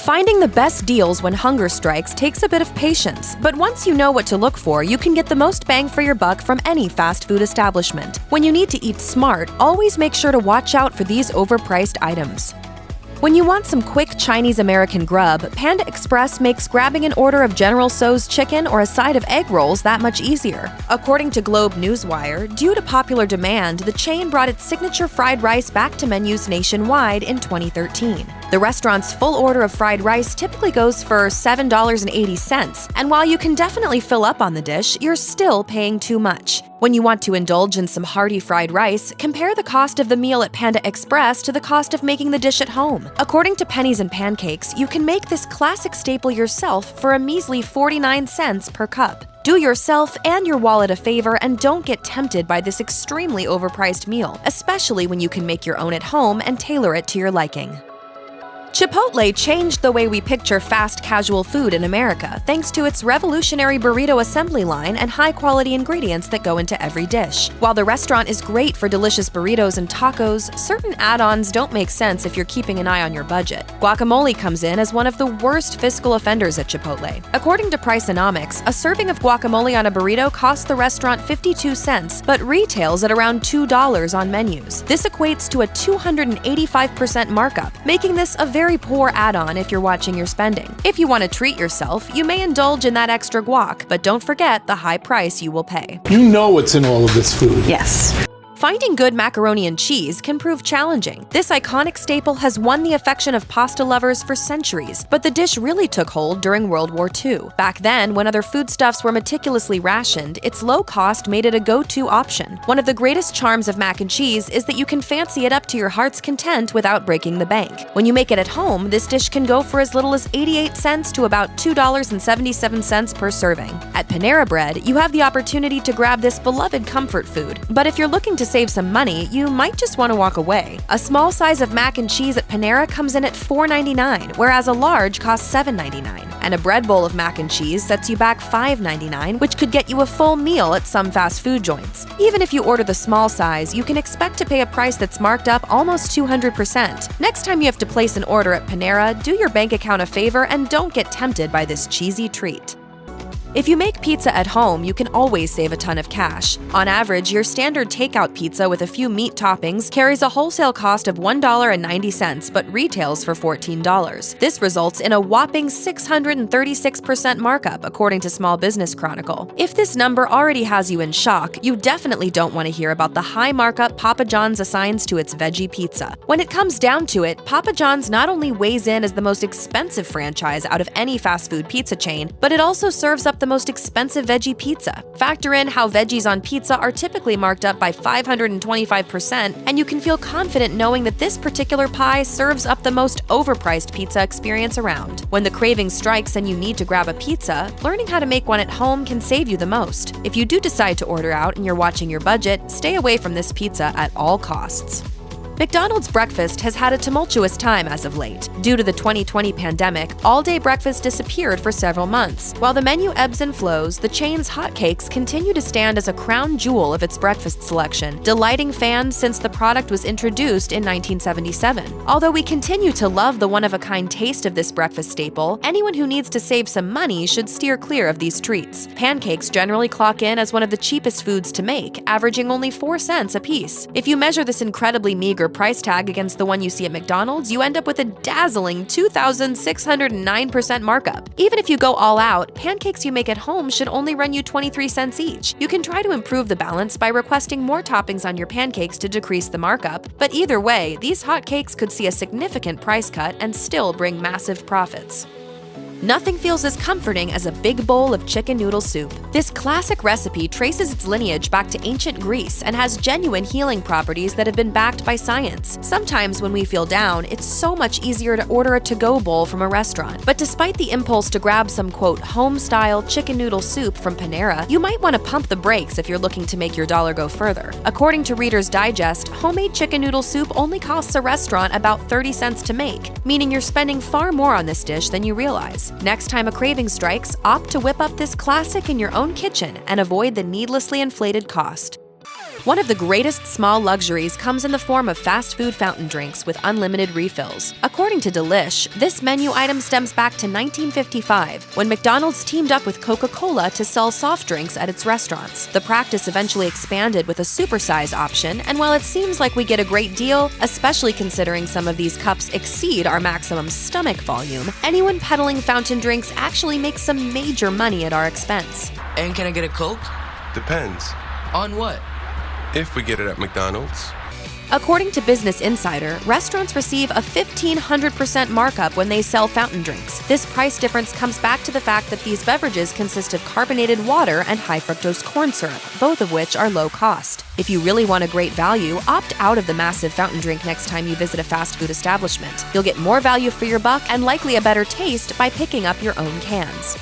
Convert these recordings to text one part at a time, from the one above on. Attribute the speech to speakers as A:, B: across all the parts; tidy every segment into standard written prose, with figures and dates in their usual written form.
A: Finding the best deals when hunger strikes takes a bit of patience, but once you know what to look for, you can get the most bang for your buck from any fast food establishment. When you need to eat smart, always make sure to watch out for these overpriced items. When you want some quick Chinese-American grub, Panda Express makes grabbing an order of General Tso's chicken or a side of egg rolls that much easier. According to Globe Newswire, due to popular demand, the chain brought its signature fried rice back to menus nationwide in 2013. The restaurant's full order of fried rice typically goes for $7.80, and while you can definitely fill up on the dish, you're still paying too much. When you want to indulge in some hearty fried rice, compare the cost of the meal at Panda Express to the cost of making the dish at home. According to Pennies and Pancakes, you can make this classic staple yourself for a measly 49 cents per cup. Do yourself and your wallet a favor and don't get tempted by this extremely overpriced meal, especially when you can make your own at home and tailor it to your liking. Chipotle changed the way we picture fast casual food in America thanks to its revolutionary burrito assembly line and high-quality ingredients that go into every dish. While the restaurant is great for delicious burritos and tacos, certain add-ons don't make sense if you're keeping an eye on your budget. Guacamole comes in as one of the worst fiscal offenders at Chipotle. According to Priceonomics, a serving of guacamole on a burrito costs the restaurant 52 cents, but retails at around $2 on menus. This equates to a 285% markup, making this a very poor add-on if you're watching your spending. If you want to treat yourself, you may indulge in that extra guac, but don't forget the high price you will pay.
B: You know what's in all of this food.
C: Yes.
A: Finding good macaroni and cheese can prove challenging. This iconic staple has won the affection of pasta lovers for centuries, but the dish really took hold during World War II. Back then, when other foodstuffs were meticulously rationed, its low cost made it a go-to option. One of the greatest charms of mac and cheese is that you can fancy it up to your heart's content without breaking the bank. When you make it at home, this dish can go for as little as 88 cents to about $2.77 per serving. At Panera Bread, you have the opportunity to grab this beloved comfort food, but if you're looking to save some money, you might just want to walk away. A small size of mac and cheese at Panera comes in at $4.99, whereas a large costs $7.99. And a bread bowl of mac and cheese sets you back $5.99, which could get you a full meal at some fast food joints. Even if you order the small size, you can expect to pay a price that's marked up almost 200%. Next time you have to place an order at Panera, do your bank account a favor and don't get tempted by this cheesy treat. If you make pizza at home, you can always save a ton of cash. On average, your standard takeout pizza with a few meat toppings carries a wholesale cost of $1.90, but retails for $14. This results in a whopping 636% markup, according to Small Business Chronicle. If this number already has you in shock, you definitely don't want to hear about the high markup Papa John's assigns to its veggie pizza. When it comes down to it, Papa John's not only weighs in as the most expensive franchise out of any fast food pizza chain, but it also serves up the most expensive veggie pizza. Factor in how veggies on pizza are typically marked up by 525%, and you can feel confident knowing that this particular pie serves up the most overpriced pizza experience around. When the craving strikes and you need to grab a pizza, learning how to make one at home can save you the most. If you do decide to order out and you're watching your budget, stay away from this pizza at all costs. McDonald's breakfast has had a tumultuous time as of late. Due to the 2020 pandemic, all-day breakfast disappeared for several months. While the menu ebbs and flows, the chain's Hotcakes continue to stand as a crown jewel of its breakfast selection, delighting fans since the product was introduced in 1977. Although we continue to love the one-of-a-kind taste of this breakfast staple, anyone who needs to save some money should steer clear of these treats. Pancakes generally clock in as one of the cheapest foods to make, averaging only 4 cents a piece. If you measure this incredibly meager price tag against the one you see at McDonald's, you end up with a dazzling 2,609% markup. Even if you go all out, pancakes you make at home should only run you 23 cents each. You can try to improve the balance by requesting more toppings on your pancakes to decrease the markup, but either way, these hotcakes could see a significant price cut and still bring massive profits. Nothing feels as comforting as a big bowl of chicken noodle soup. This classic recipe traces its lineage back to ancient Greece and has genuine healing properties that have been backed by science. Sometimes when we feel down, it's so much easier to order a to-go bowl from a restaurant. But despite the impulse to grab some, quote, home-style chicken noodle soup from Panera, you might want to pump the brakes if you're looking to make your dollar go further. According to Reader's Digest, homemade chicken noodle soup only costs a restaurant about 30 cents to make, meaning you're spending far more on this dish than you realize. Next time a craving strikes, opt to whip up this classic in your own kitchen and avoid the needlessly inflated cost. One of the greatest small luxuries comes in the form of fast food fountain drinks with unlimited refills. According to Delish, this menu item stems back to 1955, when McDonald's teamed up with Coca-Cola to sell soft drinks at its restaurants. The practice eventually expanded with a supersize option, and while it seems like we get a great deal, especially considering some of these cups exceed our maximum stomach volume, anyone peddling fountain drinks actually makes some major money at our expense.
C: And can I get a Coke?
D: Depends.
C: On what?
D: If we get it at McDonald's.
A: According to Business Insider, restaurants receive a 1,500% markup when they sell fountain drinks. This price difference comes back to the fact that these beverages consist of carbonated water and high fructose corn syrup, both of which are low cost. If you really want a great value, opt out of the massive fountain drink next time you visit a fast food establishment. You'll get more value for your buck and likely a better taste by picking up your own cans.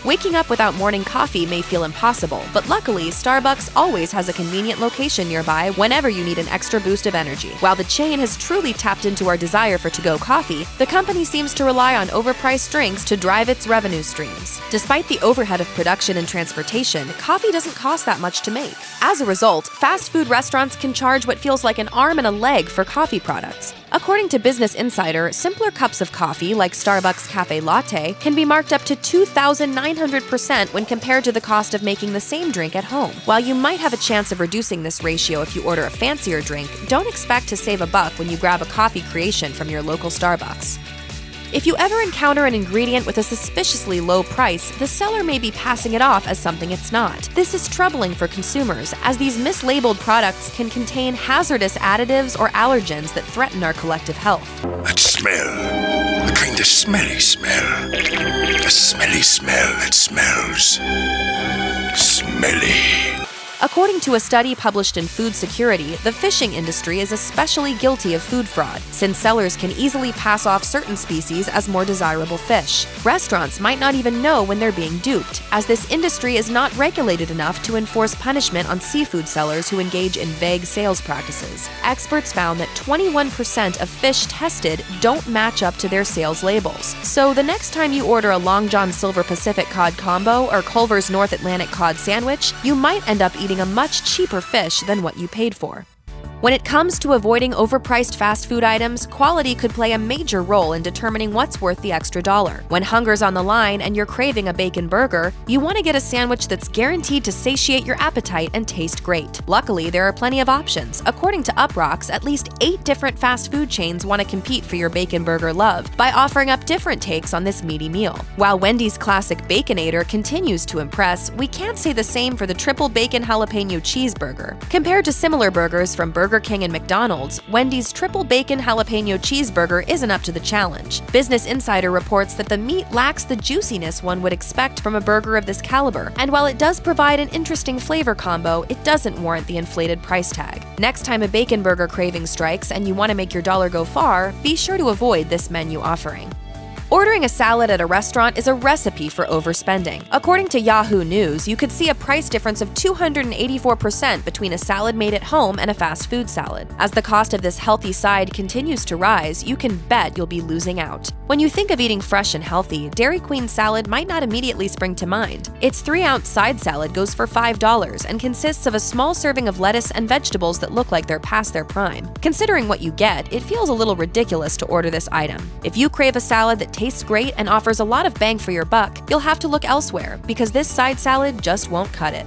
A: Waking up without morning coffee may feel impossible, but luckily, Starbucks always has a convenient location nearby whenever you need an extra boost of energy. While the chain has truly tapped into our desire for to-go coffee, the company seems to rely on overpriced drinks to drive its revenue streams. Despite the overhead of production and transportation, coffee doesn't cost that much to make. As a result, fast food restaurants can charge what feels like an arm and a leg for coffee products. According to Business Insider, simpler cups of coffee, like Starbucks Cafe Latte, can be marked up to 2,900% when compared to the cost of making the same drink at home. While you might have a chance of reducing this ratio if you order a fancier drink, don't expect to save a buck when you grab a coffee creation from your local Starbucks. If you ever encounter an ingredient with a suspiciously low price, the seller may be passing it off as something it's not. This is troubling for consumers, as these mislabeled products can contain hazardous additives or allergens that threaten our collective health.
E: That smell, a kind of smelly smell. A smelly smell that smells smelly.
A: According to a study published in Food Security, the fishing industry is especially guilty of food fraud, since sellers can easily pass off certain species as more desirable fish. Restaurants might not even know when they're being duped, as this industry is not regulated enough to enforce punishment on seafood sellers who engage in vague sales practices. Experts found that 21% of fish tested don't match up to their sales labels. So the next time you order a Long John Silver Pacific Cod Combo or Culver's North Atlantic Cod Sandwich, you might end up eating a much cheaper fish than what you paid for. When it comes to avoiding overpriced fast food items, quality could play a major role in determining what's worth the extra dollar. When hunger's on the line and you're craving a bacon burger, you want to get a sandwich that's guaranteed to satiate your appetite and taste great. Luckily, there are plenty of options. According to Uprocks, at least 8 different fast food chains want to compete for your bacon burger love by offering up different takes on this meaty meal. While Wendy's classic Baconator continues to impress, we can't say the same for the triple bacon jalapeno cheeseburger. Compared to similar burgers from Burger King and McDonald's, Wendy's triple bacon jalapeno cheeseburger isn't up to the challenge. Business Insider reports that the meat lacks the juiciness one would expect from a burger of this caliber, and while it does provide an interesting flavor combo, it doesn't warrant the inflated price tag. Next time a bacon burger craving strikes and you want to make your dollar go far, be sure to avoid this menu offering. Ordering a salad at a restaurant is a recipe for overspending. According to Yahoo News, you could see a price difference of 284% between a salad made at home and a fast food salad. As the cost of this healthy side continues to rise, you can bet you'll be losing out. When you think of eating fresh and healthy, Dairy Queen salad might not immediately spring to mind. Its 3-ounce side salad goes for $5 and consists of a small serving of lettuce and vegetables that look like they're past their prime. Considering what you get, it feels a little ridiculous to order this item. If you crave a salad that tastes great and offers a lot of bang for your buck, you'll have to look elsewhere, because this side salad just won't cut it.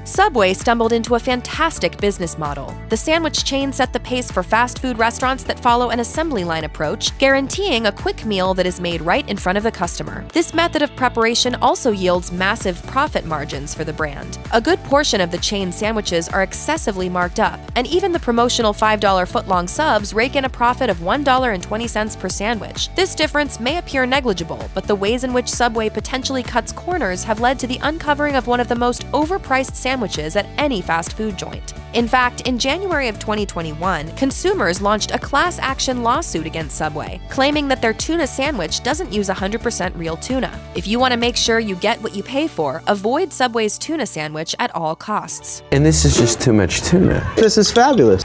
A: Subway stumbled into a fantastic business model. The sandwich chain set the pace for fast food restaurants that follow an assembly line approach, guaranteeing a quick meal that is made right in front of the customer. This method of preparation also yields massive profit margins for the brand. A good portion of the chain sandwiches are excessively marked up, and even the promotional $5 footlong subs rake in a profit of $1.20 per sandwich. This difference may appear negligible, but the ways in which Subway potentially cuts corners have led to the uncovering of one of the most overpriced sandwiches at any fast food joint. In fact, in January of 2021, consumers launched a class action lawsuit against Subway, claiming that their tuna sandwich doesn't use 100% real tuna. If you want to make sure you get what you pay for, avoid Subway's tuna sandwich at all costs.
F: And this is just too much tuna.
B: This is fabulous.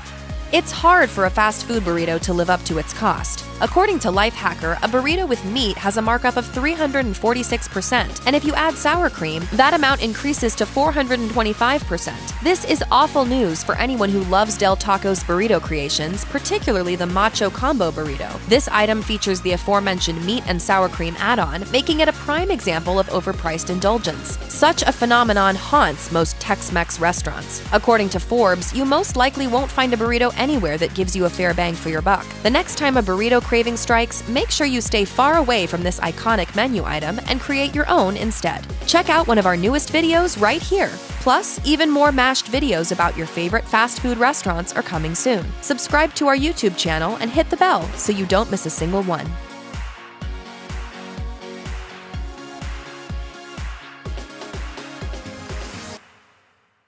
A: It's hard for a fast food burrito to live up to its cost. According to Lifehacker, a burrito with meat has a markup of 346%, and if you add sour cream, that amount increases to 425%. This is awful news for anyone who loves Del Taco's burrito creations, particularly the Macho Combo Burrito. This item features the aforementioned meat and sour cream add-on, making it a prime example of overpriced indulgence. Such a phenomenon haunts most Tex-Mex restaurants. According to Forbes, you most likely won't find a burrito anywhere that gives you a fair bang for your buck. The next time a burrito craving strikes, make sure you stay far away from this iconic menu item and create your own instead. Check out one of our newest videos right here. Plus, even more mashed videos about your favorite fast food restaurants are coming soon. Subscribe to our YouTube channel and hit the bell so you don't miss a single one.